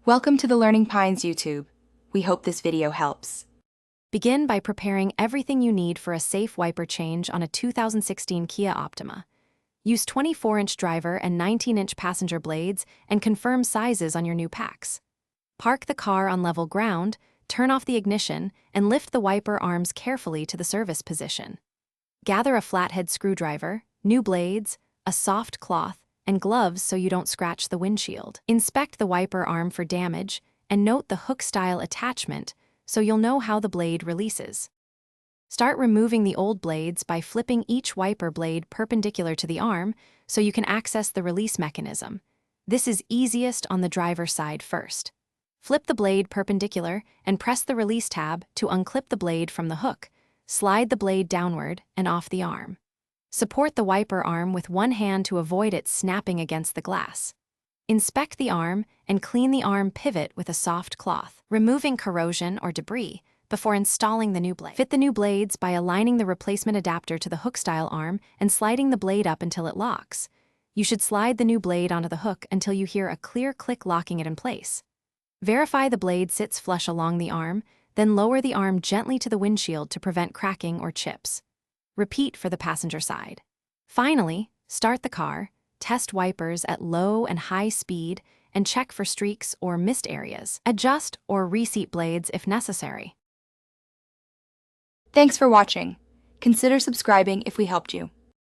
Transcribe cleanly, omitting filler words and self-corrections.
Welcome to the Learning Pines YouTube. We hope this video helps. Begin by preparing everything you need for a safe wiper change on a 2016 Kia Optima. Use 24-inch driver and 19-inch passenger blades and confirm sizes on your new packs. Park the car on level ground, turn off the ignition, and lift the wiper arms carefully to the service position. Gather a flathead screwdriver, new blades, a soft cloth, and gloves so you don't scratch the windshield. Inspect the wiper arm for damage and note the hook-style attachment so you'll know how the blade releases. Start removing the old blades by flipping each wiper blade perpendicular to the arm so you can access the release mechanism. This is easiest on the driver's side first. Flip the blade perpendicular and press the release tab to unclip the blade from the hook. Slide the blade downward and off the arm. Support the wiper arm with one hand to avoid it snapping against the glass. Inspect the arm and clean the arm pivot with a soft cloth, removing corrosion or debris before installing the new blade. Fit the new blades by aligning the replacement adapter to the hook-style arm and sliding the blade up until it locks. You should slide the new blade onto the hook until you hear a clear click locking it in place. Verify the blade sits flush along the arm, then lower the arm gently to the windshield to prevent cracking or chips. Repeat for the passenger side. Finally, start the car, test wipers at low and high speed, and check for streaks or missed areas. Adjust or reseat blades if necessary. Thanks for watching. Consider subscribing if we helped you.